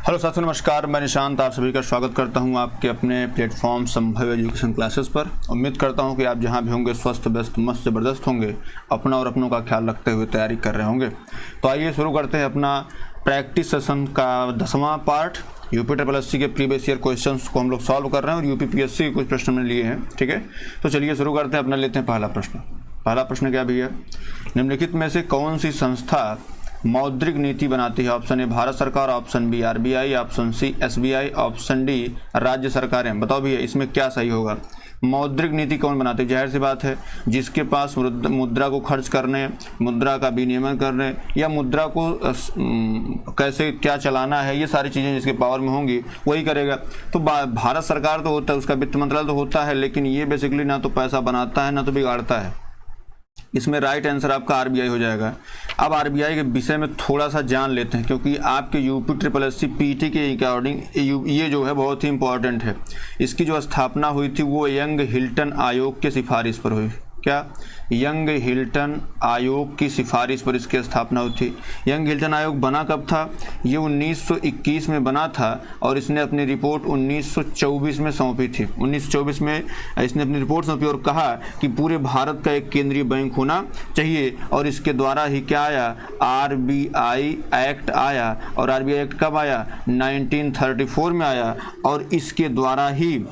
Hello साथियों, नमस्कार। मैं निशांत आप सभी का स्वागत करता हूं आपके अपने प्लेटफॉर्म संभव एजुकेशन क्लासेस पर। उम्मीद करता हूं कि आप जहां भी होंगे स्वस्थ व्यस्त मस्त ज़बरदस्त होंगे, अपना और अपनों का ख्याल रखते हुए तैयारी कर रहे होंगे। तो आइए शुरू करते हैं अपना प्रैक्टिस सेशन का 10वां पार्ट। यूपी के प्रीवियस ईयर क्वेश्चंस को हम लोग सॉल्व कर रहे हैं और यूपीपीएससी के कुछ प्रश्न में लिए हैं। ठीक है, तो चलिए शुरू करते हैं। अपना लेते हैं पहला प्रश्न। पहला प्रश्न क्या भैया, निम्नलिखित में से कौन सी संस्था मौद्रिक नीति बनाती है? ऑप्शन ए भारत सरकार, option B RBI, option C SBI, option D राज्य सरकारें। बताओ भैया इसमें क्या सही होगा? मौद्रिक नीति कौन बनाती है? जाहिर सी बात है, जिसके पास मुद्रा को खर्च करने, मुद्रा का विनियमन करने या मुद्रा को कैसे क्या चलाना है, ये सारी चीज़ें जिसके पावर में होंगी वही करेगा। तो भारत सरकार तो होता है, उसका वित्त मंत्रालय तो होता है, लेकिन ये बेसिकली ना तो पैसा बनाता है ना तो बिगाड़ता है। इसमें राइट आंसर आपका आरबीआई हो जाएगा। अब आरबीआई के विषय में थोड़ा सा जान लेते हैं, क्योंकि आपके यूपी पीटी के अकॉर्डिंग ये जो है बहुत ही इंपॉर्टेंट है। इसकी जो स्थापना हुई थी वो यंग हिल्टन आयोग के सिफारिश पर हुई। क्या? यंग हिल्टन आयोग की सिफारिश पर इसकी स्थापना हुई थी। यंग हिल्टन आयोग बना कब था? ये 1921 में बना था और इसने अपनी रिपोर्ट 1924 में सौंपी थी। 1924 में इसने अपनी रिपोर्ट सौंपी और कहा कि पूरे भारत का एक केंद्रीय बैंक होना चाहिए, और इसके द्वारा ही क्या आया? आरबीआई एक्ट आया। और आरबीआई एक्ट कब आया? 1934 में आया। और इसके द्वारा ही,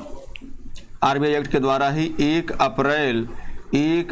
आरबीआई एक्ट के द्वारा ही 1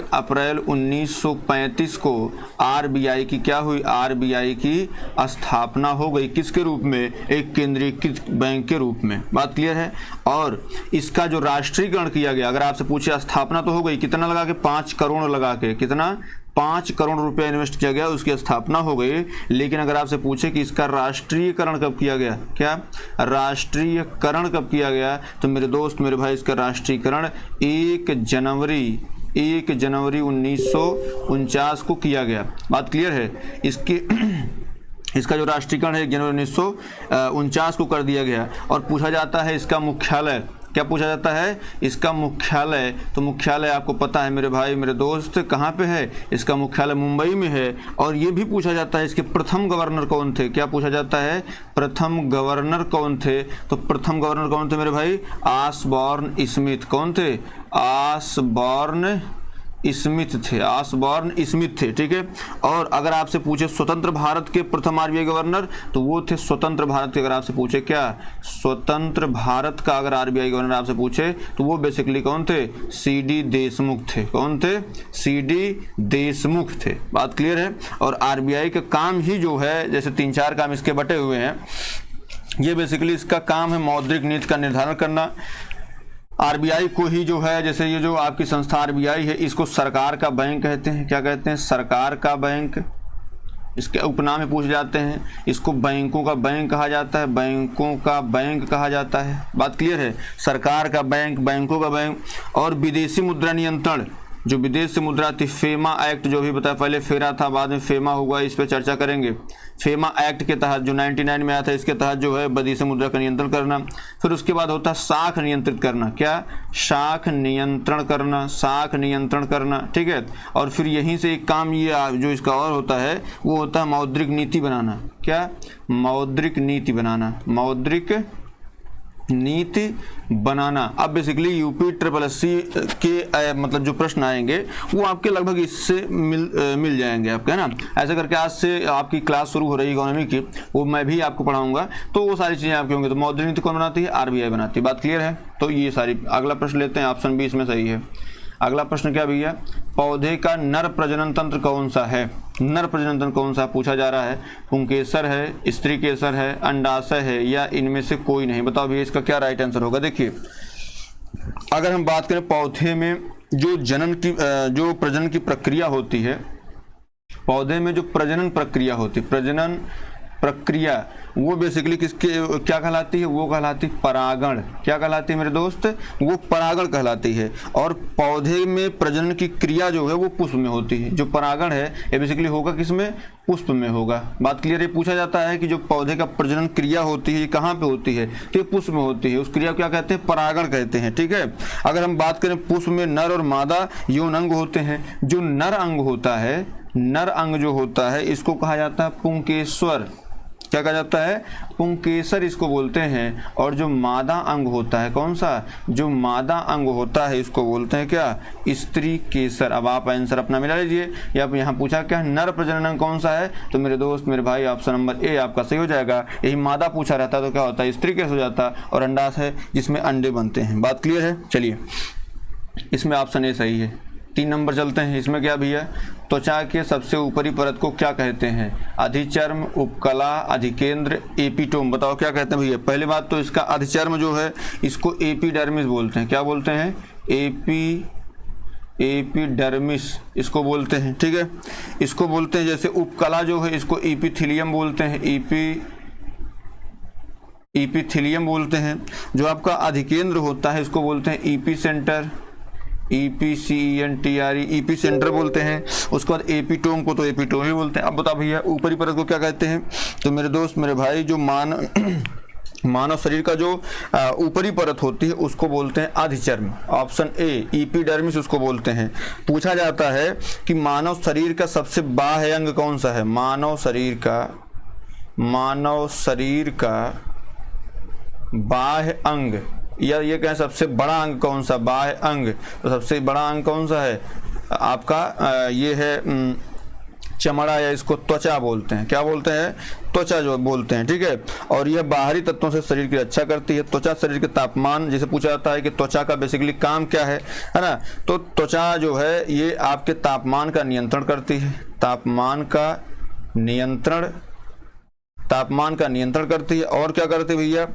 अप्रैल 1935 को आरबीआई की क्या हुई? आरबीआई की स्थापना हो गई। किसके रूप में? एक केंद्रीकृत बैंक के रूप में। बात क्लियर है। और इसका जो राष्ट्रीयकरण किया गया, अगर आपसे पूछे स्थापना तो हो गई, कितना लगा के? 5 करोड़ लगा के। कितना? 5 करोड़ रुपया इन्वेस्ट किया गया, उसकी स्थापना हो गई। लेकिन अगर आपसे पूछे कि इसका राष्ट्रीयकरण कब किया गया, क्या राष्ट्रीयकरण कब किया गया, तो मेरे दोस्त मेरे भाई इसका राष्ट्रीयकरण 1 जनवरी 1949 को किया गया। बात क्लियर है। इसका जो राष्ट्रीयकरण है 1 जनवरी 1949 को कर दिया गया। और पूछा जाता है इसका मुख्यालय, क्या पूछा जाता है? इसका मुख्यालय, तो मुख्यालय आपको पता है मेरे भाई मेरे दोस्त कहाँ पे है? इसका मुख्यालय मुंबई में है। और ये भी पूछा जाता है इसके प्रथम गवर्नर कौन थे? क्या पूछा जाता है? प्रथम गवर्नर कौन थे? तो प्रथम गवर्नर कौन थे मेरे भाई? Osborne Smith. कौन थे? ऑसबॉर्न स्मिथ थे। ठीक है। और अगर आपसे पूछे स्वतंत्र भारत के प्रथम आरबीआई गवर्नर, तो वो थे स्वतंत्र भारत के। अगर आपसे पूछे क्या स्वतंत्र भारत का अगर आरबीआई गवर्नर आपसे पूछे, तो वो बेसिकली कौन थे? सीडी देशमुख थे। कौन थे? सीडी देशमुख थे। बात क्लियर है। और आरबीआई का काम ही जो है, जैसे 3-4 काम इसके बटे हुए हैं, ये बेसिकली इसका काम है मौद्रिक नीति का निर्धारण करना। आरबीआई को ही जो है, जैसे ये जो आपकी संस्था आरबीआई है, इसको सरकार का बैंक कहते हैं। क्या कहते हैं? सरकार का बैंक। इसके उपनाम में पूछ जाते हैं। इसको बैंकों का बैंक कहा जाता है, बैंकों का बैंक कहा जाता है। बात क्लियर है। सरकार का बैंक, बैंकों का बैंक। और विदेशी मुद्रा नियंत्रण, जो विदेश से मुद्रा थी, फेमा एक्ट जो भी बताया, पहले फेरा था बाद में फेमा हुआ, इस पर चर्चा करेंगे। फेमा एक्ट के तहत जो 99 में आया था, इसके तहत जो है विदेशी मुद्रा का नियंत्रण करना। फिर उसके बाद होता है शाख नियंत्रित करना। क्या? शाख नियंत्रण करना। ठीक है। और फिर यहीं से एक काम ये जो इसका और होता है वो होता है मौद्रिक नीति बनाना। क्या? मौद्रिक नीति बनाना। अब बेसिकली यूपीपीएससी के मतलब जो प्रश्न आएंगे वो आपके लगभग इससे मिल जाएंगे आपके, है ना। ऐसे करके आज से आपकी क्लास शुरू हो रही है इकोनॉमी की, वो मैं भी आपको पढ़ाऊंगा, तो वो सारी चीज़ें आपकी होंगी। तो मौद्रिक नीति कौन बनाती है? आरबीआई बनाती है। बात क्लियर है। तो ये सारी, अगला प्रश्न लेते हैं। ऑप्शन बी इसमें सही है। अगला प्रश्न क्या भैया, पौधे का नर प्रजनन तंत्र कौन सा है? नर प्रजनन तंत्र कौन सा पूछा जा रहा है? पुंकेसर है, स्त्री केसर है, अंडाशय है, या इनमें से कोई नहीं? बताओ भैया इसका क्या राइट आंसर होगा। देखिए, अगर हम बात करें पौधे में जो प्रजनन की प्रक्रिया होती है, पौधे में जो प्रजनन प्रक्रिया वो बेसिकली किसके क्या कहलाती है? वो कहलाती परागण। क्या कहलाती है मेरे दोस्त? वो परागण कहलाती है। और पौधे में प्रजनन की क्रिया जो है वो पुष्प में होती है। जो परागण है ये बेसिकली होगा किसमें? पुष्प में होगा। बात क्लियर है। पूछा जाता है कि जो पौधे का प्रजनन क्रिया होती है ये कहाँ पे होती है? तो ये पुष्प में होती है। उस क्रिया को क्या कहते हैं? परागण कहते हैं। ठीक है। अगर हम बात करें पुष्प में नर और मादा यौन अंग होते हैं। जो नर अंग होता है, नर अंग जो होता है इसको कहा जाता है पुंकेश्वर। क्या कहा जाता है, पुंकेसर इसको बोलते हैं। और जो मादा अंग होता है, कौन सा, जो मादा अंग होता है इसको बोलते हैं क्या, स्त्री केसर। अब आप आंसर अपना मिला लीजिए। या यहाँ पूछा क्या, नर प्रजनन अंग कौन सा है, तो मेरे दोस्त मेरे भाई ऑप्शन नंबर ए आपका सही हो जाएगा। यही मादा पूछा रहता तो क्या होता है, स्त्री केस हो जाता, और अंडाशय है जिसमें अंडे बनते हैं। बात क्लियर है। चलिए इसमें ऑप्शन ए सही है। 3 नंबर चलते हैं। इसमें क्या भैया, त्वचा के सबसे ऊपरी परत को क्या कहते हैं, अधिचर्म, उपकला, अधिकेंद्र, एपिटोम। बताओ क्या कहते हैं भैया। पहली बात तो इसका अधिचर्म जो है इसको एपिडर्मिस बोलते हैं। क्या बोलते हैं, एपिडर्मिस इसको बोलते हैं। ठीक है, इसको बोलते हैं। जैसे उपकला जो है इसको एपिथेलियम बोलते हैं, एपिथेलियम बोलते हैं। जो आपका अधिकेंद्र होता है इसको बोलते हैं एपीसेंटर, EPCENTRE, ईपी सेंटर बोलते हैं। उसके बाद एपिटोम को तो एपिटोम ही बोलते हैं। अब बताओ भैया ऊपरी परत को क्या कहते हैं, तो मेरे दोस्त मेरे भाई जो मानव शरीर का जो ऊपरी परत होती है उसको बोलते हैं अधिचर्म। ऑप्शन ए एपिडर्मिस उसको बोलते हैं। पूछा जाता है कि मानव शरीर का सबसे बाह्य अंग कौन सा है, मानव शरीर का बाह्य अंग, या ये कहें सबसे बड़ा अंग कौन सा, बाह्य अंग। तो सबसे बड़ा अंग कौन सा है आपका, ये है चमड़ा, या इसको त्वचा बोलते हैं। क्या बोलते हैं, त्वचा जो बोलते हैं। ठीक है, और यह बाहरी तत्वों से शरीर की रक्षा करती है। त्वचा शरीर के तापमान, जैसे पूछा जाता है कि त्वचा का बेसिकली काम क्या है ना, तो त्वचा जो है ये आपके तापमान का नियंत्रण करती है, तापमान का नियंत्रण करती है। और क्या करती है भैया,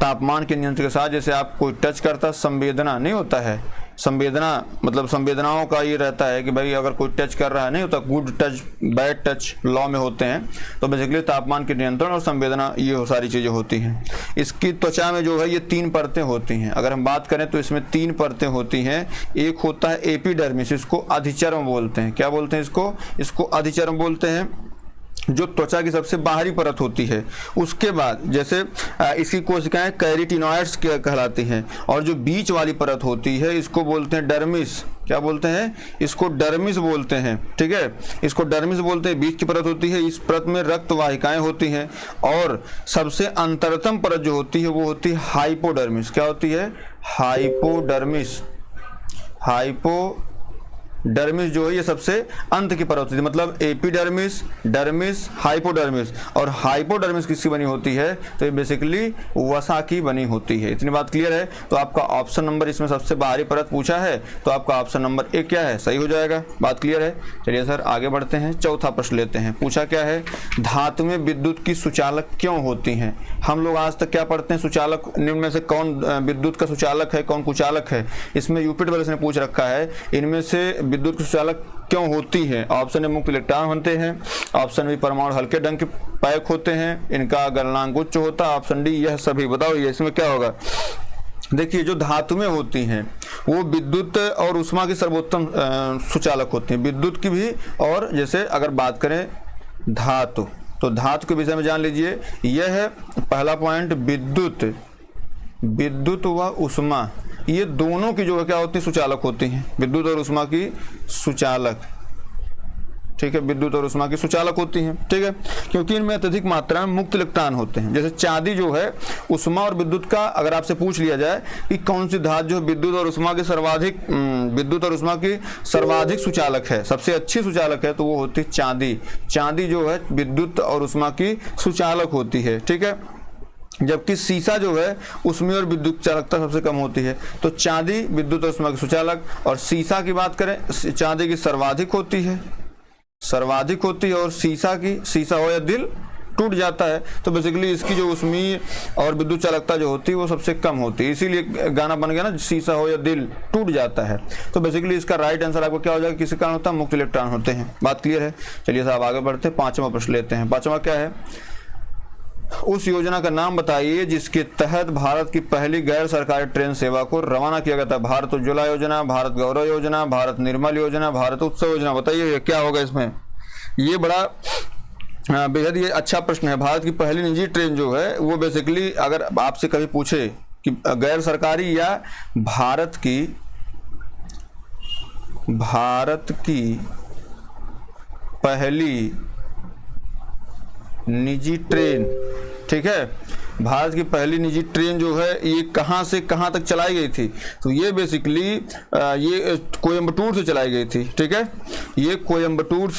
तापमान के नियंत्रण के साथ जैसे आप कोई टच करता, संवेदना नहीं होता है, संवेदना मतलब संवेदनाओं का ये रहता है कि भाई अगर कोई टच कर रहा है, नहीं होता, good touch bad touch law में होते हैं। तो बेसिकली तापमान के नियंत्रण और संवेदना ये सारी चीज़ें होती हैं। इसकी त्वचा में जो है ये 3 परतें होती हैं। अगर हम बात करें तो इसमें 3 परतें होती हैं। एक होता है एपिडर्मिस, इसको अधिचर्म बोलते हैं। क्या बोलते हैं इसको अधिचर्म बोलते हैं, जो त्वचा की सबसे बाहरी परत होती है। उसके बाद जैसे इसकी कोशिकाएं कैरेटिनॉइड्स कहलाती हैं। और जो बीच वाली परत होती है इसको बोलते हैं डर्मिस। क्या बोलते हैं, इसको डर्मिस बोलते हैं। ठीक है, इसको डर्मिस बोलते हैं, बीच की परत होती है। इस परत में रक्त वाहिकाएं होती हैं। और सबसे अंतरतम परत जो होती है वो होती है हाइपोडर्मिस। क्या होती है, हाइपोडर्मिस। डर्मिस जो है ये सबसे अंत की परत होती है, मतलब एपिडर्मिस, डर्मिस, हाइपोडर्मिस। और हाइपोडर्मिस किसकी बनी होती है, तो ये बेसिकली वसा की बनी होती है। इतनी बात क्लियर है। तो आपका ऑप्शन नंबर, इसमें सबसे बाहरी परत पूछा है तो आपका ऑप्शन नंबर ए क्या है, सही हो जाएगा। बात क्लियर है। चलिए सर आगे बढ़ते हैं, चौथा प्रश्न लेते हैं। पूछा क्या है, धातु में विद्युत की सुचालक क्यों होती हैं। हम लोग आज तक क्या पढ़ते हैं, सुचालक निम्न में से कौन विद्युत का सुचालक है, कौन कुचालक है। इसमें यूपी वाले ने पूछ रखा है इनमें से विद्युत की सुचालक क्यों होती है। ऑप्शन ए मुक्त इलेक्ट्रॉन बनते हैं, ऑप्शन बी परमाणु हल्के ढंग के पैक होते हैं, इनका गलनांक उच्च होता है, ऑप्शन डी यह सभी। बताओ ये इसमें क्या होगा। देखिए जो धातु में होती हैं वो विद्युत और उष्मा की सर्वोत्तम सुचालक होती हैं, विद्युत की भी। और जैसे अगर बात करें धातु, तो धातु के विषय में जान लीजिए, यह है पहला पॉइंट, विद्युत व उष्मा ये दोनों की जो है क्या होती है, सुचालक होती हैं। विद्युत और उष्मा की सुचालक, ठीक है, विद्युत और उष्मा की सुचालक होती हैं। ठीक है, क्योंकि इनमें अत्यधिक मात्रा में मुक्त इलेक्ट्रॉन होते हैं। जैसे चांदी जो है उष्मा और विद्युत का, अगर आपसे पूछ लिया जाए कि कौन सी धातु जो है विद्युत और उष्मा की सर्वाधिक सुचालक है, सबसे अच्छी सुचालक है, तो वो होती है चांदी। चांदी जो है विद्युत और उष्मा की सुचालक होती है। ठीक है, जबकि सीसा जो है उसमें और विद्युत चालकता सबसे कम होती है। तो चांदी विद्युत और उष्मा की सुचालक, और सीसा की बात करें चांदी की सर्वाधिक होती है, और सीसा हो या दिल टूट जाता है। तो बेसिकली इसकी जो उष्मीय और विद्युत चालकता जो होती है वो सबसे कम होती है। इसीलिए गाना बन गया ना, सीसा हो या दिल टूट जाता है। तो बेसिकली इसका राइट आंसर आपको क्या हो जाएगा, किसी कारण होता है, मुक्त इलेक्ट्रॉन होते हैं। बात क्लियर है। चलिए साहब आगे बढ़ते हैं, 5वां प्रश्न लेते हैं। 5वां क्या है, उस योजना का नाम बताइए जिसके तहत भारत की पहली गैर सरकारी ट्रेन सेवा को रवाना किया गया था। भारत उज्ज्वला योजना, भारत गौरव योजना, भारत निर्मल योजना, भारत उत्सव योजना। बताइए क्या होगा इसमें। ये बड़ा बेहद ये अच्छा प्रश्न है। भारत की पहली निजी ट्रेन जो है वो बेसिकली अगर आपसे कभी पूछे कि गैर सरकारी या भारत की पहली निजी ट्रेन, ठीक है, भारत की पहली निजी ट्रेन जो है ये कहाँ से कहाँ तक चलाई गई थी? तो ये बेसिकली ये कोयम्बटूर से चलाई गई थी, ठीक है। ये कोयम्बटूर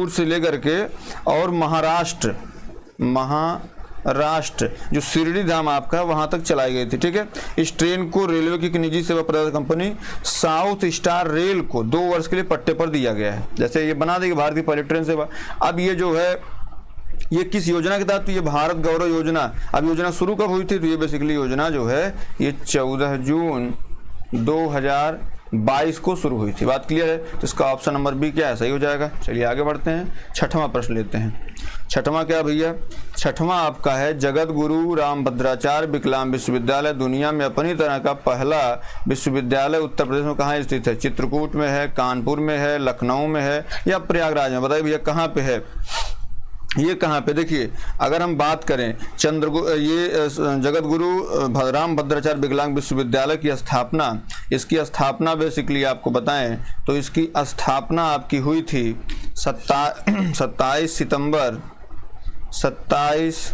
से लेकर के और महाराष्ट्र जो शिरडी धाम आपका वहां तक चलाई गई थी, ठीक है। इस ट्रेन को रेलवे की एक निजी सेवा प्रदाता कंपनी साउथ स्टार रेल को 2 वर्ष के लिए पट्टे पर दिया गया है। जैसे ये बना देगी भारत की पहली ट्रेन सेवा। अब ये जो है ये किस योजना के तहत? तो ये भारत गौरव योजना। अब योजना शुरू कब हुई थी? तो ये बेसिकली योजना जो है ये 14 जून 2022 को शुरू हुई थी। बात क्लियर है? तो इसका ऑप्शन नंबर बी क्या है? सही हो जाएगा। चलिए आगे बढ़ते हैं, छठवां प्रश्न लेते हैं। छठवां क्या भैया? छठवां आपका है जगत गुरु रामभद्राचार्य विकलांग विश्वविद्यालय दुनिया में अपनी तरह का पहला विश्वविद्यालय उत्तर प्रदेश में कहाँ स्थित है? चित्रकूट में है, कानपुर में है, लखनऊ में है या प्रयागराज में? बताइए भैया कहाँ पे है ये? कहाँ पे? देखिए अगर हम बात करें ये जगत गुरु रामभद्राचार्य विकलांग विश्वविद्यालय की स्थापना, इसकी स्थापना बेसिकली आपको बताएं तो इसकी स्थापना आपकी हुई थी 27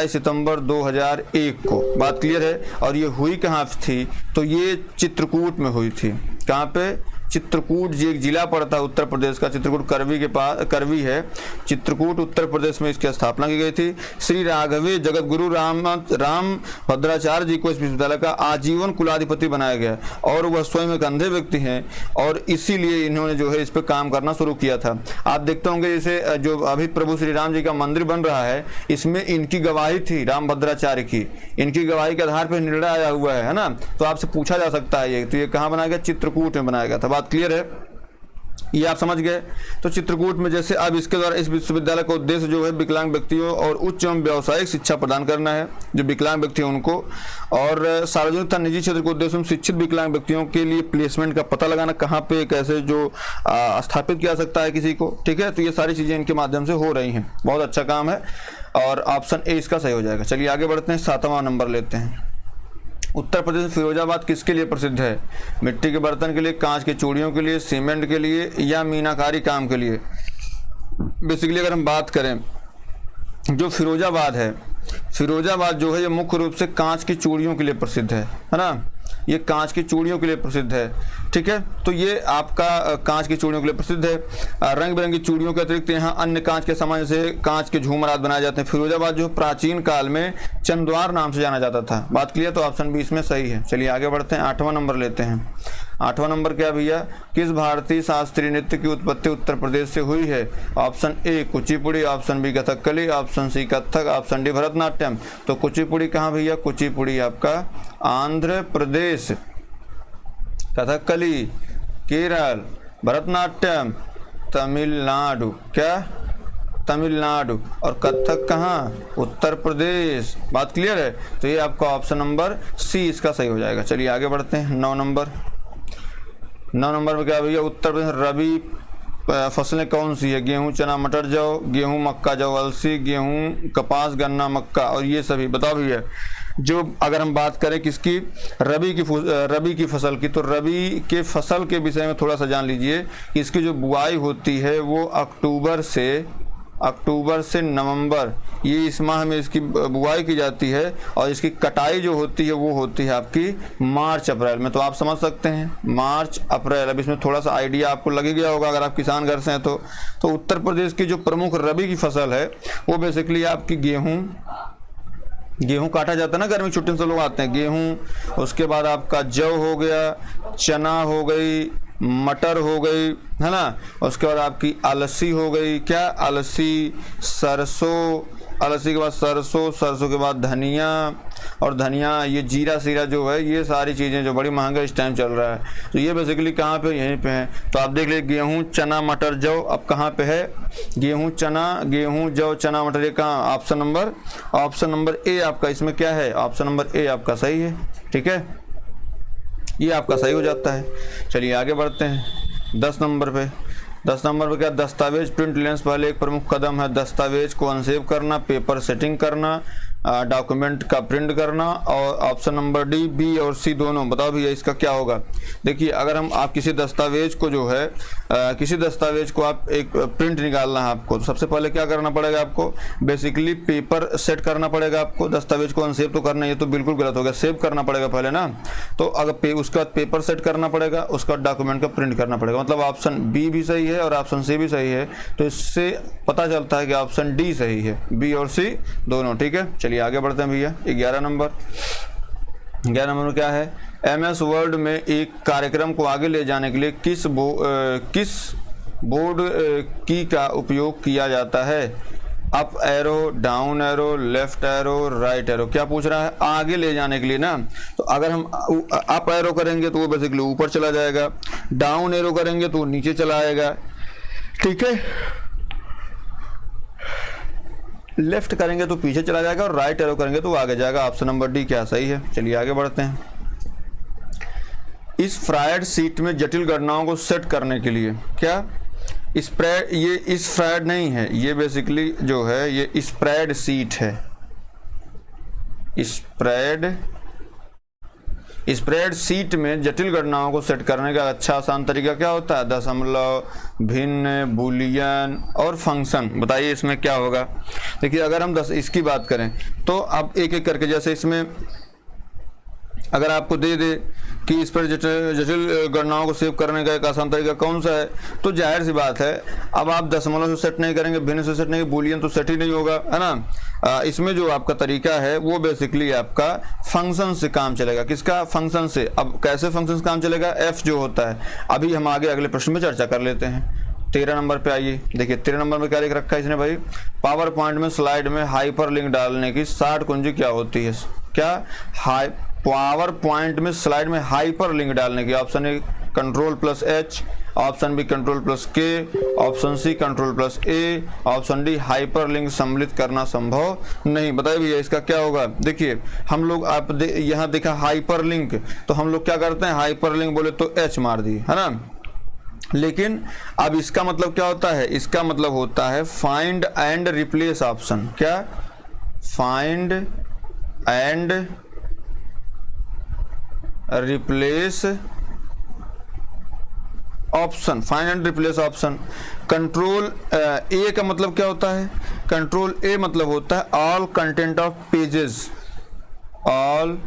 सितंबर 2001 को। बात क्लियर है? और ये हुई कहाँ थी? तो ये चित्रकूट में हुई थी। कहाँ पे? चित्रकूट जी एक जिला पड़ता है उत्तर प्रदेश का, चित्रकूट करवी के पास, करवी है, चित्रकूट उत्तर प्रदेश में इसकी स्थापना की गई थी। श्री राघवे जगत गुरु रामभद्राचार्य जी को इस विश्वविद्यालय का आजीवन कुलाधिपति बनाया गया और वह स्वयं एक अंधे व्यक्ति हैं और इसीलिए इन्होंने जो है इस पर काम करना शुरू किया था। आप देखते होंगे जैसे जो अभी प्रभु श्री राम जी का मंदिर बन रहा है इसमें इनकी गवाही थी, रामभद्राचार्य की, इनकी गवाही के आधार पर निर्णय आया हुआ है ना। तो आपसे पूछा जा सकता है ये, तो ये कहाँ बनाया गया? चित्रकूट में बनाया गया था। बात क्लियर है? ये आप समझ गए। तो चित्रकूट में जैसे अब इसके द्वारा इस विश्वविद्यालय का उद्देश्य जो है विकलांग व्यक्तियों और उच्च एवं व्यावसायिक शिक्षा प्रदान करना है जो विकलांग व्यक्ति हैं उनको, और सार्वजनिक तथा निजी क्षेत्र के उद्देश्य में शिक्षित विकलांग व्यक्तियों के लिए प्लेसमेंट का पता लगाना, कहाँ पे कैसे जो स्थापित किया सकता है किसी को, ठीक है। तो ये सारी चीजें इनके माध्यम से हो रही हैं। बहुत अच्छा काम है और ऑप्शन ए इसका सही हो जाएगा। चलिए आगे बढ़ते हैं, 7वां नंबर लेते हैं। उत्तर प्रदेश फिरोजाबाद किसके लिए प्रसिद्ध है? मिट्टी के बर्तन के लिए, कांच की चूड़ियों के लिए, सीमेंट के लिए या मीनाकारी काम के लिए? बेसिकली अगर हम बात करें जो फिरोजाबाद है, फिरोजाबाद जो है ये मुख्य रूप से कांच की चूड़ियों के लिए प्रसिद्ध है ना। ये कांच की चूड़ियों के लिए प्रसिद्ध है, ठीक है। तो ये आपका कांच की चूड़ियों के लिए प्रसिद्ध है। रंग बिरंगी चूड़ियों के अतिरिक्त यहाँ अन्य कांच के सामान जैसे कांच के झूमर आदि बनाए जाते हैं। फिरोजाबाद जो प्राचीन काल में चंद्वार नाम से जाना जाता था। बात क्लियर? तो ऑप्शन बी इसमें सही है। चलिए आगे बढ़ते हैं, 8वां नंबर लेते हैं। 8वां नंबर क्या भैया? किस भारतीय शास्त्रीय नृत्य की उत्पत्ति उत्तर प्रदेश से हुई है? Option A Kuchipudi, option B Kathakali, option C Kathak, option D Bharatanatyam. तो कुचिपुड़ी कहाँ भैया? कुचिपुड़ी आपका आंध्र प्रदेश, कथकली केरल, भरतनाट्यम तमिलनाडु, क्या? तमिलनाडु, और कथक कहाँ? उत्तर प्रदेश। बात क्लियर है? तो ये आपका ऑप्शन नंबर सी इसका सही हो जाएगा। चलिए आगे बढ़ते हैं, 9 नंबर में क्या भैया? उत्तर प्रदेश रबी फसलें कौन सी है? गेहूं, चना, मटर, जौ, गेहूं, मक्का, जौ, अलसी, गेहूं, कपास, गन्ना, मक्का और ये सभी। बताओ भैया जो अगर हम बात करें किसकी? रबी की फसल की, तो रबी के फसल के विषय में थोड़ा सा जान लीजिए कि इसकी जो बुआई होती है वो अक्टूबर से नवंबर, ये इस माह में इसकी बुआई की जाती है और इसकी कटाई जो होती है वो होती है आपकी मार्च अप्रैल में। तो आप समझ सकते हैं मार्च अप्रैल। अब इसमें थोड़ा सा आइडिया आपको लग गया होगा अगर आप किसान घर से हैं तो उत्तर प्रदेश की जो प्रमुख रबी की फसल है वो बेसिकली आपकी गेहूं काटा जाता है ना, गर्मी छुट्टी से लोग आते हैं। गेहूं, उसके बाद आपका जौ हो गया, चना हो गई, मटर हो गई, है ना। उसके बाद आपकी अलसी हो गई, क्या? अलसी, सरसों, अलसी के बाद सरसों के बाद धनिया, और धनिया ये जीरा सीरा जो है ये सारी चीज़ें जो बड़ी महंगा इस टाइम चल रहा है। तो ये बेसिकली कहाँ पे? यहीं पे है। तो आप देख लीजिए गेहूं, चना, मटर, जौ अब कहाँ पे है? गेहूं, जौ, चना, मटर। ये कहाँ? ऑप्शन नंबर ए आपका इसमें क्या है? ऑप्शन नंबर ए आपका सही है, ठीक है। ये आपका सही हो जाता है। चलिए आगे बढ़ते हैं 10 नंबर पे। 10 नंबर पे क्या? दस्तावेज प्रिंट लेंस पहले एक प्रमुख कदम है। दस्तावेज को अनसेव करना, पेपर सेटिंग करना, डॉक्यूमेंट का प्रिंट करना, और ऑप्शन नंबर डी बी और सी दोनों। बताओ भैया इसका क्या होगा। देखिए अगर आप किसी दस्तावेज को जो है किसी दस्तावेज को आप एक प्रिंट निकालना है आपको, तो सबसे पहले क्या करना पड़ेगा आपको, बेसिकली पेपर सेट करना पड़ेगा आपको। दस्तावेज को अनसेव तो करना, ये तो बिल्कुल गलत हो गया, सेव करना पड़ेगा पहले ना। तो अगर उसके बाद पेपर सेट करना पड़ेगा, उसका डॉक्यूमेंट का प्रिंट करना पड़ेगा। मतलब ऑप्शन बी भी सही है और ऑप्शन सी भी सही है, तो इससे पता चलता है कि ऑप्शन डी सही है, बी और सी दोनों। ठीक है, चलिए आगे बढ़ते हैं भैया। 11 नंबर में क्या है, MS वर्ड में एक कार्यक्रम को आगे ले जाने के लिए किस बोर्ड की का उपयोग किया जाता है। Up arrow, down arrow, left arrow, right arrow. क्या पूछ रहा है, आगे ले जाने के लिए ना। तो अगर हम अप एरो करेंगे तो वो बेसिकली ऊपर चला जाएगा, डाउन एरो करेंगे तो नीचे चला आएगा। ठीक है, लेफ्ट करेंगे तो पीछे चला जाएगा, और राइट एरो करेंगे तो आगे जाएगा। ऑप्शन नंबर डी क्या सही है। चलिए आगे बढ़ते हैं। इस फ्राइड शीट में जटिल गणनाओं को सेट करने के लिए क्या स्प्रेड, ये स्प्रेड नहीं है, ये बेसिकली जो है ये स्प्रेड शीट है। स्प्रेड शीट में जटिल गणनाओं को सेट करने का अच्छा आसान तरीका क्या होता है, दशमलव, भिन्न, बूलियन और फंक्शन। बताइए इसमें क्या होगा। देखिए अगर हम इसकी बात करें तो अब एक एक करके, जैसे इसमें अगर आपको दे दे कि इस पर जटिल गणनाओं को सेव करने का एक आसान तरीका कौन सा है, तो जाहिर सी बात है अब आप दशमलव से सेट नहीं करेंगे, भिन्न से सेट नहीं, बूलियन तो सेट ही नहीं होगा, है ना। इसमें जो आपका तरीका है वो बेसिकली आपका फंक्शन से काम चलेगा। किसका, फंक्शन से। अब कैसे फंक्शन से काम चलेगा, एफ जो होता है, अभी हम आगे अगले प्रश्न में चर्चा कर लेते हैं। 13 नंबर पे आइए। देखिए 13 नंबर में क्या लिख रखा है इसने भाई, पावर पॉइंट में स्लाइड में हाइपर लिंक डालने की 60 कुंजी क्या होती है। क्या, पावर पॉइंट में स्लाइड में हाइपर लिंक डालने की। Option A Ctrl+H, option B Ctrl+K, option C Ctrl+A, option D hyperlink सम्मिलित करना संभव नहीं। बताइए भैया इसका क्या होगा। देखिए हम लोग यहाँ देखा हाइपर लिंक, तो हम लोग क्या करते हैं, हाइपर लिंक बोले तो H मार दिए, है ना। लेकिन अब इसका मतलब क्या होता है, इसका मतलब होता है फाइंड एंड रिप्लेस ऑप्शन। क्या, find and replace option, find and replace option. Control ए का मतलब क्या होता है, कंट्रोल ए मतलब होता है all content of pages, all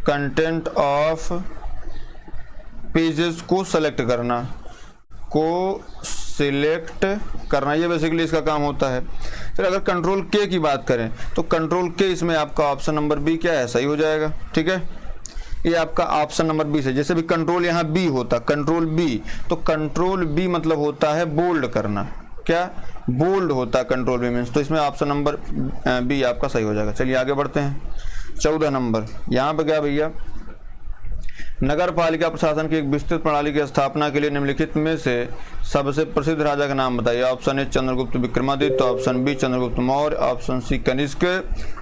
content of pages को सेलेक्ट करना, ये बेसिकली इसका काम होता है। फिर अगर कंट्रोल के की बात करें तो कंट्रोल के, इसमें आपका ऑप्शन नंबर बी क्या है, सही हो जाएगा। ठीक है, ये आपका ऑप्शन नंबर बी से, जैसे भी कंट्रोल यहाँ बी होता, कंट्रोल बी, तो कंट्रोल बी मतलब होता है बोल्ड करना। क्या, बोल्ड होता है कंट्रोल बी मीन्स, तो इसमें ऑप्शन नंबर बी आपका सही हो जाएगा। चलिए आगे बढ़ते हैं। 14 नंबर, यहाँ पे क्या भैया, नगर पालिका प्रशासन की एक विस्तृत प्रणाली की स्थापना के लिए निम्नलिखित में से सबसे प्रसिद्ध राजा का नाम बताइए। Option A Chandragupta Vikramaditya, option B Chandragupta Maurya, option C Kanishka,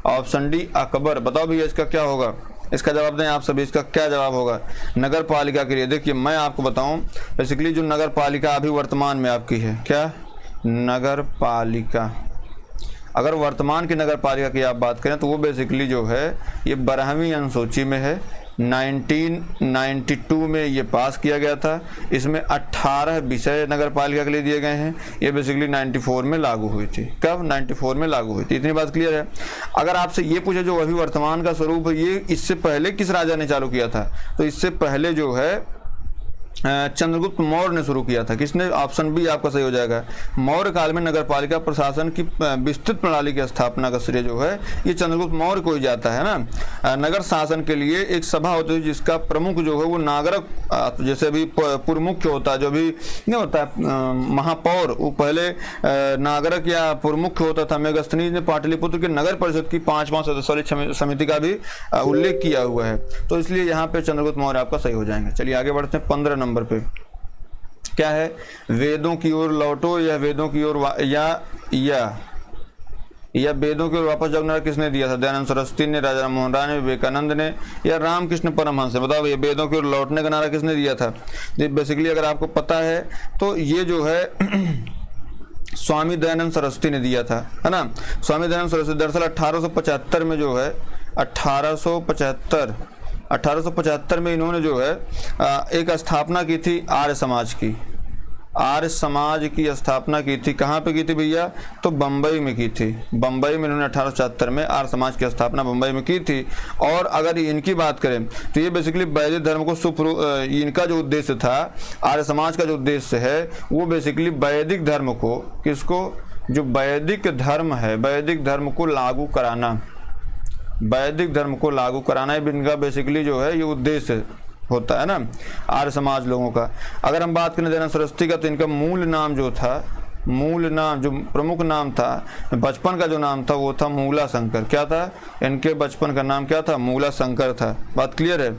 option D Akbar. बताओ भैया इसका क्या होगा, इसका जवाब दें आप सभी, इसका क्या जवाब होगा नगर पालिका के लिए। देखिए मैं आपको बताऊं, बेसिकली जो नगर पालिका अभी वर्तमान में आपकी है, क्या, नगर पालिका, अगर वर्तमान की नगर पालिका की आप बात करें तो वो बेसिकली जो है ये 12वीं अनुसूची में है। 1992 में ये पास किया गया था। इसमें 18 विषय नगर पालिका के लिए दिए गए हैं। ये बेसिकली 94 में लागू हुई थी। कब, 94 में लागू हुई थी। इतनी बात क्लियर है। अगर आपसे ये पूछे जो अभी वर्तमान का स्वरूप है, ये इससे पहले किस राजा ने चालू किया था, तो इससे पहले जो है चंद्रगुप्त मौर्य ने शुरू किया था। किसने, ऑप्शन बी आपका सही हो जाएगा। मौर्य काल में नगर पालिका प्रशासन की विस्तृत प्रणाली की स्थापना का श्रेय जो है ये चंद्रगुप्त मौर्य को ही जाता है ना। नगर शासन के लिए एक सभा होती है जिसका प्रमुख जो है वो नागरिक, जैसे भी पूर्व मुख्य होता है, जो भी नहीं होता है महापौर, वो पहले नागरिक या पूर्व मुख्य होता था। मेगस्थनीज ने पाटलिपुत्र के नगर परिषद की 5 सदस्य वाली समिति का भी उल्लेख किया हुआ है, तो इसलिए यहाँ पे चंद्रगुप्त मौर्य आपका सही हो जाएंगे। चलिए आगे बढ़ते हैं। 15 नंबर पे क्या है, वेदों की ओर लौटो या वेदों की ओर या वेदों की ओर वापस जाओ किसने दिया था, दयानंद सरस्वती ने, राजा राममोहन राय ने, विवेकानंद ने या रामकृष्ण परमहंस ने। बताओ ये वेदों की ओर लौटने का नारा किसने दिया था। बेसिकली अगर आपको पता है तो ये जो है स्वामी दयानंद सरस्वती ने दिया था, है ना। स्वामी दयानंद सरस्वती दरअसल 1875 में जो है 1875 में इन्होंने जो है एक स्थापना की थी आर्य समाज की। आर्य समाज की स्थापना की थी। कहाँ पे की थी भैया? तो बम्बई में की थी। बम्बई में इन्होंने 1876 में आर्य समाज की स्थापना बम्बई में की थी। और अगर इनकी बात करें तो ये बेसिकली वैदिक धर्म को इनका जो उद्देश्य था, आर्य समाज का जो उद्देश्य है वो बेसिकली वैदिक धर्म को, किसको? जो वैदिक धर्म है, वैदिक धर्म को लागू कराना, वैदिक धर्म को लागू कराना ही इनका बेसिकली जो है ये उद्देश्य होता है ना आर्य समाज लोगों का। अगर हम बात करें दयानंद सरस्वती का, तो इनका मूल नाम जो था, मूल नाम जो प्रमुख नाम था, बचपन का जो नाम था वो था मूला शंकर। क्या था? इनके बचपन का नाम क्या था? मूला शंकर था। बात क्लियर है?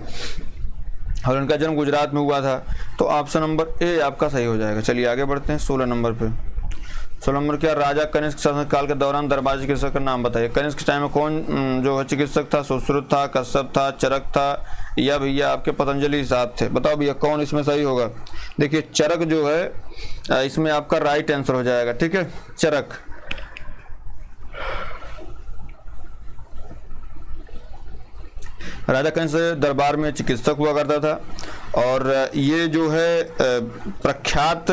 और इनका जन्म गुजरात में हुआ था। तो ऑप्शन नंबर ए आपका सही हो जाएगा। चलिए आगे बढ़ते हैं 16 नंबर पे। 16 नंबर क्या? राजा कनिष्क शासन काल के दौरान दरबार चिकित्सक का नाम बताइए। कनिष्क टाइम में कौन जो है चिकित्सक था? सुश्रुत था, कश्यप था, चरक था, या भैया आपके पतंजलि साहब थे? बताओ भैया कौन इसमें सही होगा। देखिए चरक जो है इसमें आपका राइट आंसर हो जाएगा। ठीक है, चरक। राजा कनिष्क दरबार में चिकित्सक हुआ करता था और ये जो है प्रख्यात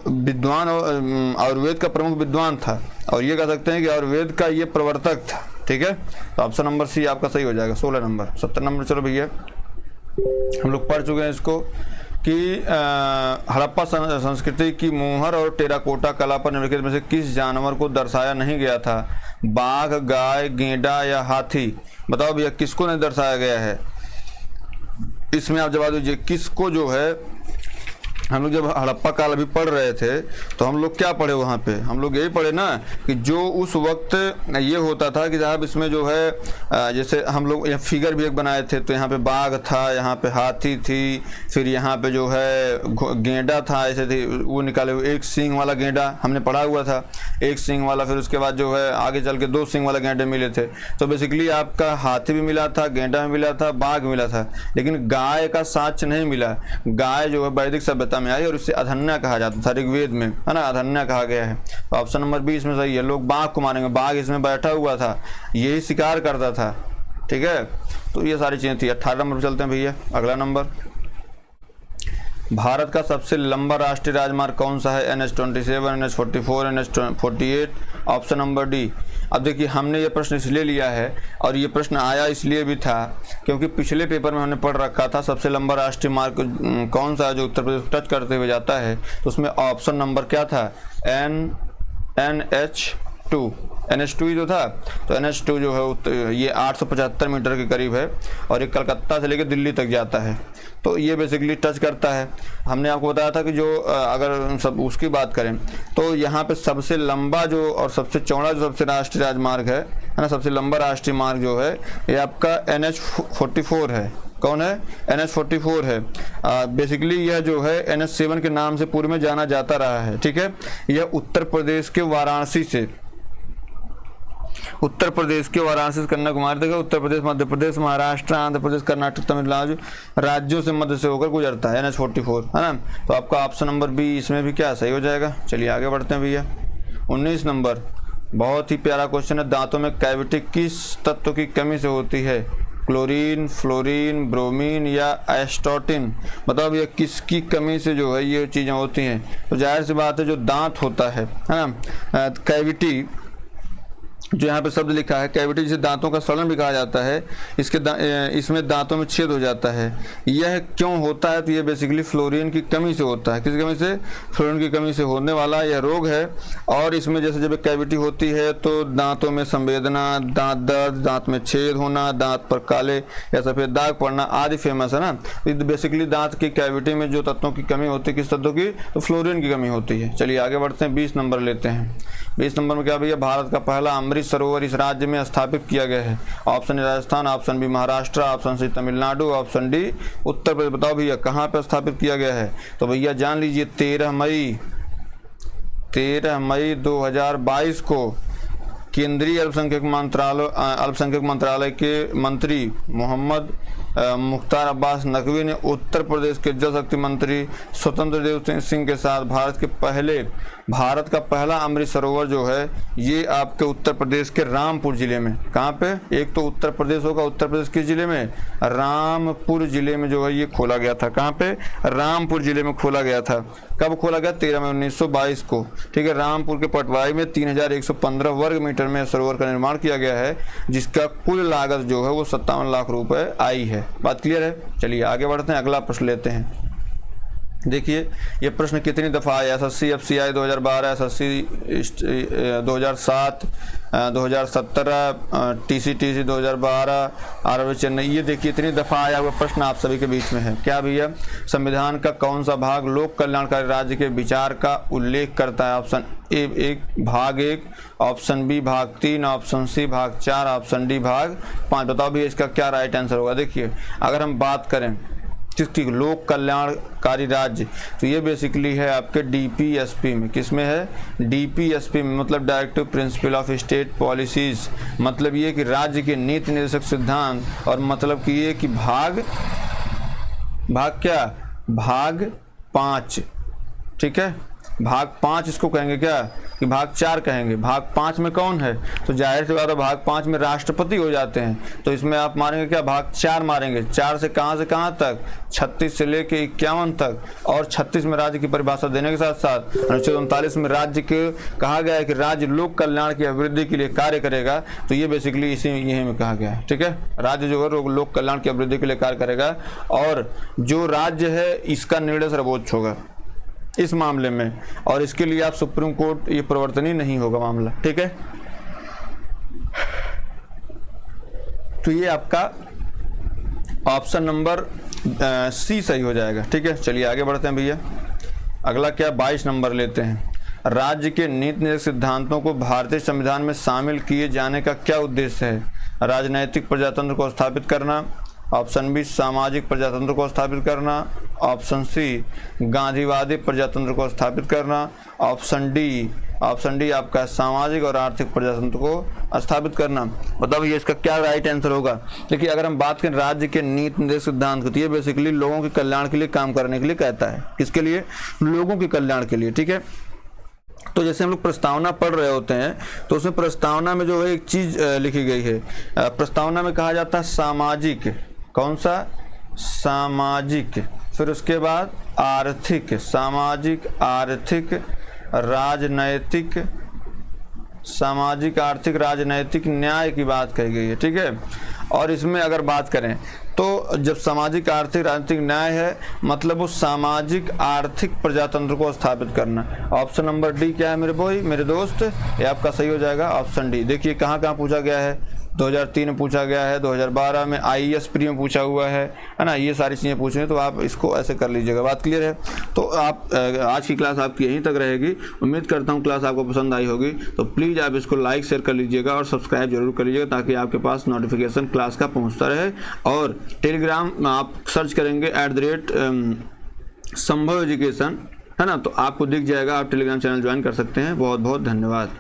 विद्वान और आयुर्वेद का प्रमुख विद्वान था, और ये कह सकते हैं कि आयुर्वेद का ये प्रवर्तक था। ठीक है, तो ऑप्शन नंबर सी आपका सही हो जाएगा। 16 नंबर। 17 नंबर चलो भैया, हम लोग पढ़ चुके हैं इसको कि हड़प्पा संस्कृति की मोहर और टेराकोटा कला पर निम्नलिखित में से किस जानवर को दर्शाया नहीं गया था? बाघ, गाय, गेंडा या हाथी? बताओ भैया किसको नहीं दर्शाया गया है? इसमें आप जवाब दीजिए। किसको जो है, हम लोग जब हड़प्पा काल अभी पढ़ रहे थे तो हम लोग क्या पढ़े वहाँ पे? हम लोग यही पढ़े ना कि जो उस वक्त ये होता था कि साहब इसमें जो है जैसे हम लोग यहाँ फिगर भी एक बनाए थे, तो यहाँ पे बाघ था, यहाँ पे हाथी थी, फिर यहाँ पे जो है गेंडा था, ऐसे थे वो निकाले हुए। एक सींग वाला गेंडा हमने पढ़ा हुआ था, एक सींग वाला, फिर उसके बाद जो है आगे चल के 2 सींग वाला गेंडे मिले थे। तो बेसिकली आपका हाथी भी मिला था, गेंडा भी मिला था, बाघ मिला था, लेकिन गाय का साक्ष्य नहीं मिला। गाय जो है वैदिक सभ्यता में आई और इसे अधन्या कहा जाता था ऋग्वेद में, है ना, अधन्या कहा गया है। तो ऑप्शन नंबर 20 में सही है। लोग बाघ को मानेंगे, बाघ इसमें बैठा हुआ था, यही शिकार करता था। ठीक है, तो ये सारी चीजें थी। 18 नंबर चलते हैं भैया, अगला नंबर। भारत का सबसे लंबा राष्ट्रीय राजमार्ग कौन सा है? NH-27, NH-44, NH-48? Option number D. अब देखिए हमने ये प्रश्न इसलिए लिया है और ये प्रश्न आया इसलिए भी था क्योंकि पिछले पेपर में हमने पढ़ रखा था सबसे लंबा राष्ट्रीय मार्ग कौन सा है जो उत्तर प्रदेश टच करते हुए जाता है। तो उसमें ऑप्शन नंबर क्या था? NH-2 ही जो था। तो NH-2 जो है ये 875 मीटर के करीब है और ये कलकत्ता से लेकर दिल्ली तक जाता है। तो ये बेसिकली टच करता है। हमने आपको बताया था कि जो अगर सब उसकी बात करें तो यहाँ पे सबसे लंबा जो और सबसे चौड़ा जो सबसे राष्ट्रीय राजमार्ग है ना, सबसे लंबा राष्ट्रीय मार्ग जो है ये आपका NH-44 है। कौन है? NH-44 है। बेसिकली यह जो है NH-7 के नाम से पूर्व में जाना जाता रहा है। ठीक है, यह उत्तर प्रदेश के वाराणसी से, उत्तर प्रदेश के वाराणसी से कन्याकुमारी तक, उत्तर प्रदेश, मध्य प्रदेश, महाराष्ट्र, आंध्र प्रदेश, कर्नाटक, तमिलनाडु राज्यों से मध्य से होकर गुजरता है NH-44, है ना। तो आपका ऑप्शन नंबर बी इसमें भी क्या सही हो जाएगा। चलिए आगे बढ़ते हैं भैया। 19 नंबर, बहुत ही प्यारा क्वेश्चन है। दांतों में कैविटी किस तत्व की कमी से होती है? क्लोरीन, फ्लोरीन, ब्रोमीन या एस्टोटिन? बताओ भैया किसकी कमी से जो है ये चीज़ें होती हैं? तो जाहिर सी बात है जो दांत होता है ना, कैविटी जो यहाँ पे शब्द लिखा है कैविटी, जिसे दांतों का सड़न भी कहा जाता है, इसमें दांतों में छेद हो जाता है। यह क्यों होता है? तो ये बेसिकली फ्लोरीन की कमी से होता है। किस कमी से? फ्लोरीन की कमी से होने वाला यह रोग है। और इसमें जैसे जब कैविटी होती है तो दांतों में संवेदना, दांत दर्द, दांत में छेद होना, दांत पर काले या सफ़ेद दाग पड़ना आदि फेमस है ना। बेसिकली दांत की कैविटी में जो तत्वों की कमी होती है, किस तत्वों की? तो फ्लोरीन की कमी होती है। चलिए आगे बढ़ते हैं, 20 नंबर लेते हैं। 20 नंबर में क्या भैया? भारत का पहला अमृत सरोवर इस राज्य में स्थापित किया गया है। Option A Rajasthan, option B Maharashtra, option C Tamil Nadu, option D Uttar Pradesh. बताओ भैया कहाँ पे स्थापित किया गया है? तो भैया जान लीजिए 13 मई 2022 को केंद्रीय अल्पसंख्यक मंत्रालय के मंत्री मोहम्मद मुख्तार अब्बास नकवी ने उत्तर प्रदेश के जल शक्ति मंत्री स्वतंत्र देव सिंह के साथ भारत का पहला अमृत सरोवर जो है ये आपके उत्तर प्रदेश के रामपुर जिले में, कहाँ पे, एक तो उत्तर प्रदेश होगा, उत्तर प्रदेश किस जिले में, रामपुर जिले में जो है ये खोला गया था। कहाँ पे, रामपुर जिले में खोला गया था। कब खोला गया, 13 मई 1922 को। ठीक है, रामपुर के पटवारी में 3115 वर्ग मीटर में सरोवर का निर्माण किया गया है, जिसका कुल लागत जो है वो 57 लाख रुपए आई है। बात क्लियर है। चलिए आगे बढ़ते हैं, अगला प्रश्न लेते हैं। देखिए ये प्रश्न कितनी दफ़ा आया, SSC FCI 2012, SSC 2007, 2017, TCTC 2012, RRB Chennai, ये देखिए इतनी दफ़ा आया हुआ प्रश्न आप सभी के बीच में है। क्या भैया, संविधान का कौन सा भाग लोक कल्याणकारी राज्य के विचार का उल्लेख करता है? ऑप्शन ए भाग 1, ऑप्शन बी भाग 3, ऑप्शन सी भाग 4, ऑप्शन डी भाग 5। बताओ भैया इसका क्या राइट आंसर होगा। देखिए अगर हम बात करें किसकी, लोक कल्याणकारी राज्य, तो ये बेसिकली है आपके DPSP में। किस में है, DPSP में, मतलब directive principle of state policies. मतलब ये कि राज्य के नीति निर्देशक सिद्धांत, और मतलब कि ये कि भाग क्या, भाग 5। ठीक है, भाग 5 इसको कहेंगे क्या, कि भाग 4 कहेंगे। भाग 5 में कौन है, तो जाहिर सी बात है भाग 5 में राष्ट्रपति हो जाते हैं, तो इसमें आप मारेंगे क्या, भाग 4 मारेंगे। 4 से कहाँ तक, 36 से लेके 51 तक, और 36 में राज्य की परिभाषा देने के साथ साथ अनुच्छेद 39 में राज्य के कहा गया है कि राज्य लोक कल्याण की अभिवृद्धि के लिए कार्य करेगा। तो ये बेसिकली यही में कहा गया है। ठीक है, राज्य जो है लोक कल्याण की अभिवृद्धि के लिए कार्य करेगा, और जो राज्य है इसका निर्णय सर्वोच्च होगा इस मामले में, और इसके लिए आप सुप्रीम कोर्ट ये प्रवर्तनीय नहीं होगा मामला। ठीक है, तो ये आपका ऑप्शन नंबर सी सही हो जाएगा। ठीक है, चलिए आगे बढ़ते हैं भैया। अगला क्या, 22 नंबर लेते हैं। राज्य के नीति निर्देशक सिद्धांतों को भारतीय संविधान में शामिल किए जाने का क्या उद्देश्य है? राजनैतिक प्रजातंत्र को स्थापित करना, ऑप्शन बी सामाजिक प्रजातंत्र को स्थापित करना, ऑप्शन सी गांधीवादी प्रजातंत्र को स्थापित करना, ऑप्शन डी आपका सामाजिक और आर्थिक प्रजातंत्र को स्थापित करना। बताओ ये इसका क्या राइट आंसर होगा। देखिए अगर हम बात करें राज्य के नीति निर्देशक सिद्धांत को, तो ये बेसिकली लोगों के कल्याण के लिए काम करने के लिए कहता है। किसके लिए, लोगों के कल्याण के लिए। ठीक है, तो जैसे हम लोग प्रस्तावना पढ़ रहे होते हैं, तो उसमें प्रस्तावना में जो है एक चीज लिखी गई है। प्रस्तावना में कहा जाता है सामाजिक, कौन सा, सामाजिक, फिर उसके बाद आर्थिक, सामाजिक, आर्थिक, राजनैतिक, सामाजिक, आर्थिक, राजनैतिक न्याय की बात कही गई है। ठीक है, और इसमें अगर बात करें तो जब सामाजिक, आर्थिक, राजनीतिक न्याय है, मतलब वो सामाजिक आर्थिक प्रजातंत्र को स्थापित करना। ऑप्शन नंबर डी क्या है मेरे भाई, मेरे दोस्त, ये आपका सही हो जाएगा, ऑप्शन डी। देखिए कहाँ पूछा गया है, 2003 में पूछा गया है, 2012 में IAS प्री में पूछा हुआ है ना, ये सारी चीज़ें पूछ रही हैं, तो आप इसको ऐसे कर लीजिएगा। बात क्लियर है। तो आप आज की क्लास आपकी यहीं तक रहेगी। उम्मीद करता हूँ क्लास आपको पसंद आई होगी, तो प्लीज़ आप इसको लाइक शेयर कर लीजिएगा और सब्सक्राइब जरूर कर लीजिएगा, ताकि आपके पास नोटिफिकेशन क्लास का पहुँचता रहे। और टेलीग्राम आप सर्च करेंगे @ संभव एजुकेशन, है ना, तो आपको दिख जाएगा, आप टेलीग्राम चैनल ज्वाइन कर सकते हैं। बहुत बहुत धन्यवाद।